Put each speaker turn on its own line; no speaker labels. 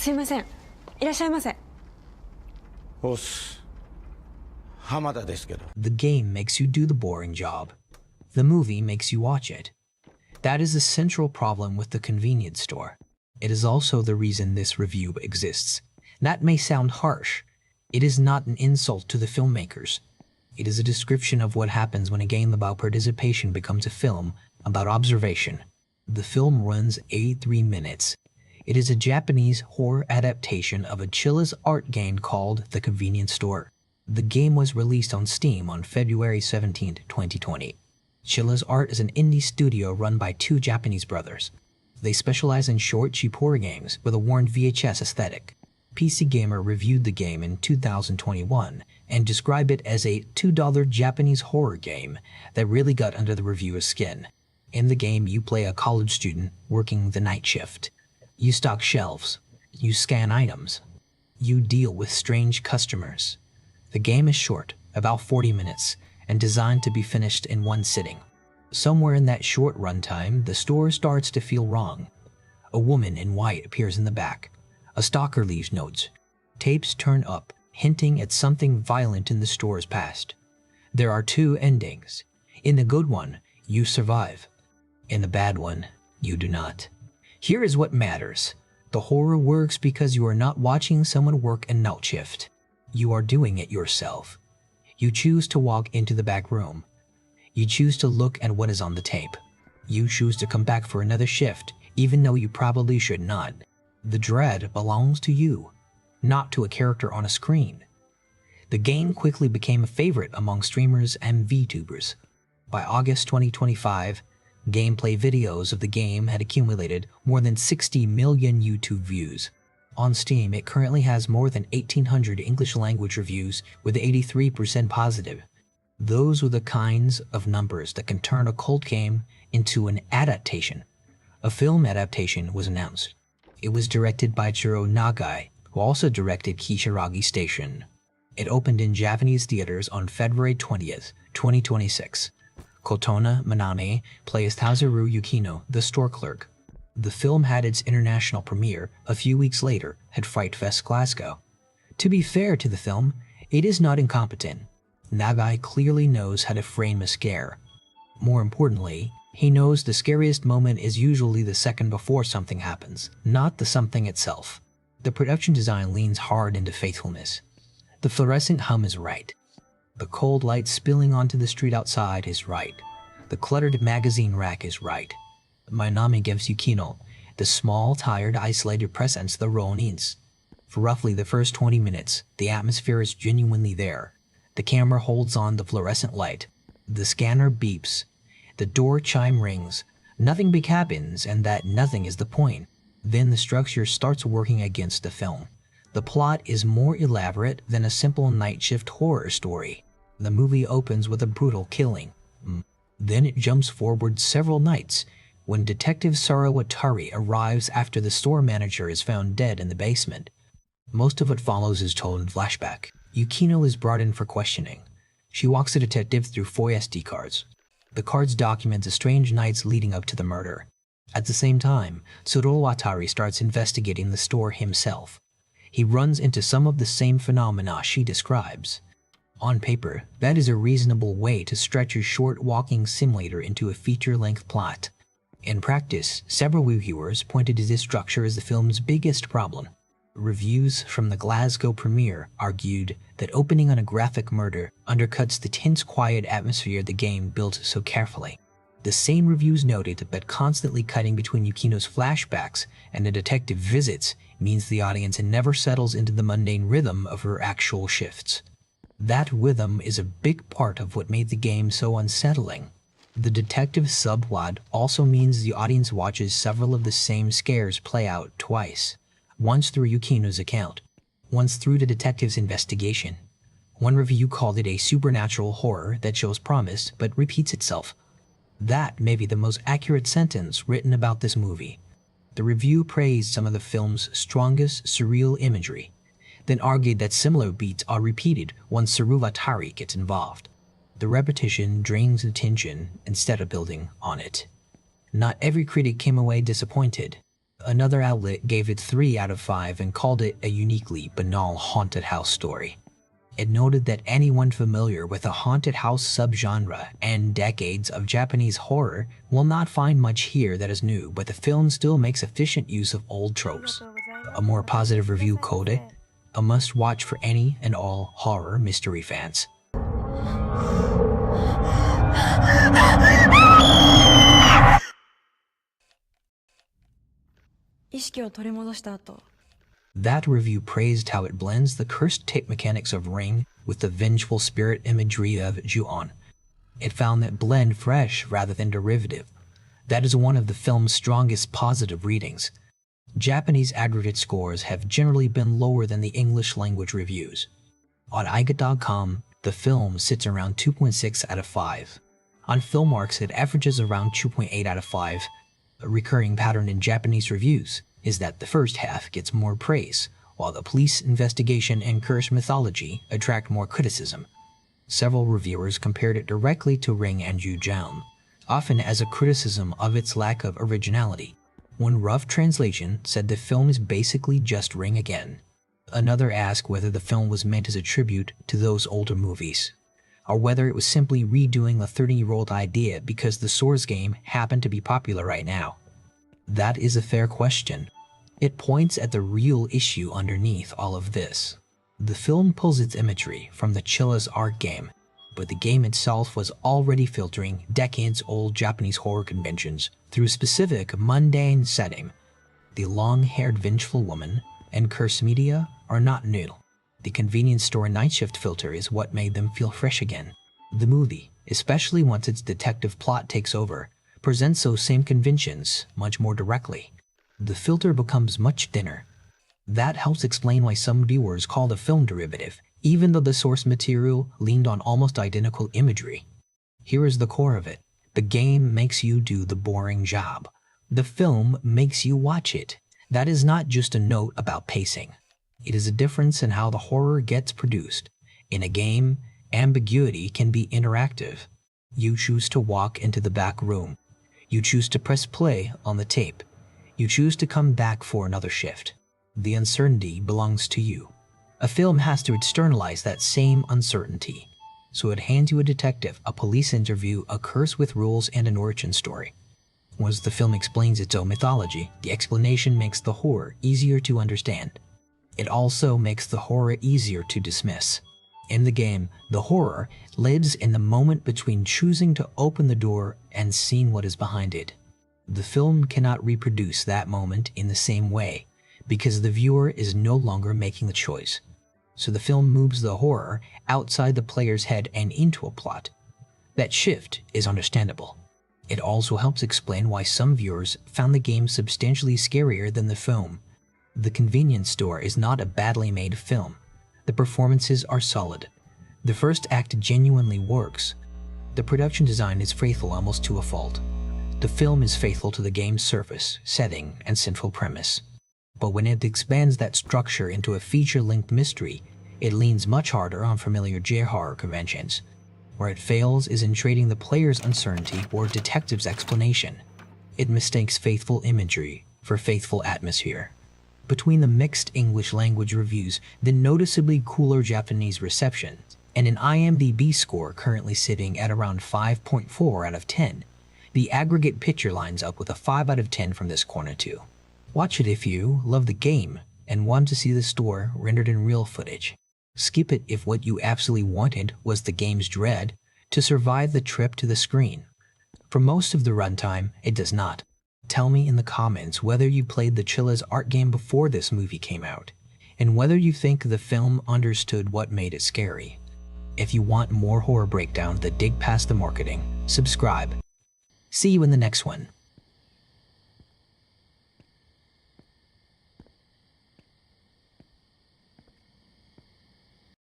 すいません。いらっしゃいませ。
おっす。浜田ですけど。
The game makes you do the boring job. The movie makes you watch it. That is the central problem with the convenience store. It is also the reason this review exists. That may sound harsh. It is not an insult to the filmmakers. It is a description of what happens when a game about participation becomes a film about observation. The film runs 83 minutes. It is a Japanese horror adaptation of a Chillas art game called The Convenience Store. The game was released on Steam on February 17, 2020. Chillas Art is an indie studio run by two Japanese brothers. They specialize in short, cheap horror games with a worn VHS aesthetic. PC Gamer reviewed the game in 2021 and described it as a $2 Japanese horror game that really got under the reviewer's skin. In the game, you play a college student working the night shift. You stock shelves. You scan items. You deal with strange customers. The game is short, about 40 minutes, and designed to be finished in one sitting. Somewhere in that short runtime, the store starts to feel wrong. A woman in white appears in the back. A stalker leaves notes. Tapes turn up, hinting at something violent in the store's past. There are two endings. In the good one, you survive. In the bad one, you do not. Here is what matters. The horror works because you are not watching someone work a night shift. You are doing it yourself. You choose to walk into the back room. You choose to look at what is on the tape. You choose to come back for another shift, even though you probably should not. The dread belongs to you, not to a character on a screen. The game quickly became a favorite among streamers and VTubers. By August 2025, gameplay videos of the game had accumulated more than 60 million YouTube views. On Steam, it currently has more than 1,800 English-language reviews with 83% positive. Those are the kinds of numbers that can turn a cult game into an adaptation. A film adaptation was announced. It was directed by Jiro Nagae, who also directed Kisaragi Station. It opened in Japanese theaters on February 20th, 2026. Kotona Minami plays Tazaru Yukino, the store clerk. The film had its international premiere a few weeks later at Fright Fest Glasgow. To be fair to the film, it is not incompetent. Nagai clearly knows how to frame a scare. More importantly, he knows the scariest moment is usually the second before something happens, not the something itself. The production design leans hard into faithfulness. The fluorescent hum is right. The cold light spilling onto the street outside is right. The cluttered magazine rack is right. Minami gives Yukino the small, tired, isolated presence the role needs. For roughly the first 20 minutes, the atmosphere is genuinely there. The camera holds on the fluorescent light. The scanner beeps. The door chime rings. Nothing big happens, and that nothing is the point. Then the structure starts working against the film. The plot is more elaborate than a simple night shift horror story. The movie opens with a brutal killing. Then it jumps forward several nights when Detective Saruwatari arrives after the store manager is found dead in the basement. Most of what follows is told in flashback. Yukino is brought in for questioning. She walks the detective through 4 SD cards. The cards document the strange nights leading up to the murder. At the same time, Saruwatari starts investigating the store himself. He runs into some of the same phenomena she describes. On paper, that is a reasonable way to stretch a short walking simulator into a feature-length plot. In practice, several reviewers pointed to this structure as the film's biggest problem. Reviews from the Glasgow premiere argued that opening on a graphic murder undercuts the tense, quiet atmosphere the game built so carefully. The same reviews noted that constantly cutting between Yukino's flashbacks and the detective visits means the audience never settles into the mundane rhythm of her actual shifts. That rhythm is a big part of what made the game so unsettling. The detective subplot also means the audience watches several of the same scares play out twice. Once through Yukino's account, once through the detective's investigation. One review called it a supernatural horror that shows promise but repeats itself. That may be the most accurate sentence written about this movie. The review praised some of the film's strongest surreal imagery, then argued that similar beats are repeated once Saruwatari gets involved. The repetition drains attention instead of building on it. Not every critic came away disappointed. Another outlet gave it 3 out of 5 and called it a uniquely banal haunted house story. It noted that anyone familiar with a haunted house subgenre and decades of Japanese horror will not find much here that is new, but the film still makes efficient use of old tropes. A more positive review called it a must-watch for any and all horror mystery fans.
意識を取り戻した後
That review praised how it blends the cursed tape mechanics of Ring with the vengeful spirit imagery of Ju-on. It found that blend fresh rather than derivative. That is one of the film's strongest positive readings. Japanese aggregate scores have generally been lower than the English language reviews. On eiget.com, the film sits around 2.6 out of 5. On Filmarks, it averages around 2.8 out of 5. A recurring pattern in Japanese reviews is that the first half gets more praise, while the police investigation and cursed mythology attract more criticism. Several reviewers compared it directly to Ring and Ju-on, often as a criticism of its lack of originality. One rough translation said the film is basically just Ring again. Another asked whether the film was meant as a tribute to those older movies, or whether it was simply redoing a 30-year-old idea because the Source game happened to be popular right now. That is a fair question. It points at the real issue underneath all of this. The film pulls its imagery from the Chillas art game, but the game itself was already filtering decades-old Japanese horror conventions through a specific mundane setting. The long-haired vengeful woman and cursed media are not new. The convenience store night shift filter is what made them feel fresh again. The movie, especially once its detective plot takes over, presents those same conventions much more directly. The filter becomes much thinner. That helps explain why some viewers call the film derivative, even though the source material leaned on almost identical imagery. Here is the core of it. The game makes you do the boring job. The film makes you watch it. That is not just a note about pacing. It is a difference in how the horror gets produced. In a game, ambiguity can be interactive. You choose to walk into the back room. You choose to press play on the tape. You choose to come back for another shift. The uncertainty belongs to you. A film has to externalize that same uncertainty. So it hands you a detective, a police interview, a curse with rules, and an origin story. Once the film explains its own mythology, the explanation makes the horror easier to understand. It also makes the horror easier to dismiss. In the game, the horror lives in the moment between choosing to open the door and seeing what is behind it. The film cannot reproduce that moment in the same way, because the viewer is no longer making the choice. So the film moves the horror outside the player's head and into a plot. That shift is understandable. It also helps explain why some viewers found the game substantially scarier than the film. The Convenience Store is not a badly made film. The performances are solid. The first act genuinely works. The production design is faithful almost to a fault. The film is faithful to the game's surface, setting, and central premise. But when it expands that structure into a feature-length mystery, it leans much harder on familiar J-horror conventions. Where it fails is in trading the player's uncertainty or detective's explanation. It mistakes faithful imagery for faithful atmosphere. Between the mixed English language reviews, the noticeably cooler Japanese reception, and an IMDb score currently sitting at around 5.4 out of 10, the aggregate picture lines up with a 5 out of 10 from this corner too. Watch it if you love the game and want to see the store rendered in real footage. Skip it if what you absolutely wanted was the game's dread to survive the trip to the screen. For most of the runtime, it does not. Tell me in the comments whether you played the Chillas art game before this movie came out, and whether you think the film understood what made it scary. If you want more horror breakdowns that dig past the marketing, subscribe. See you in the next one.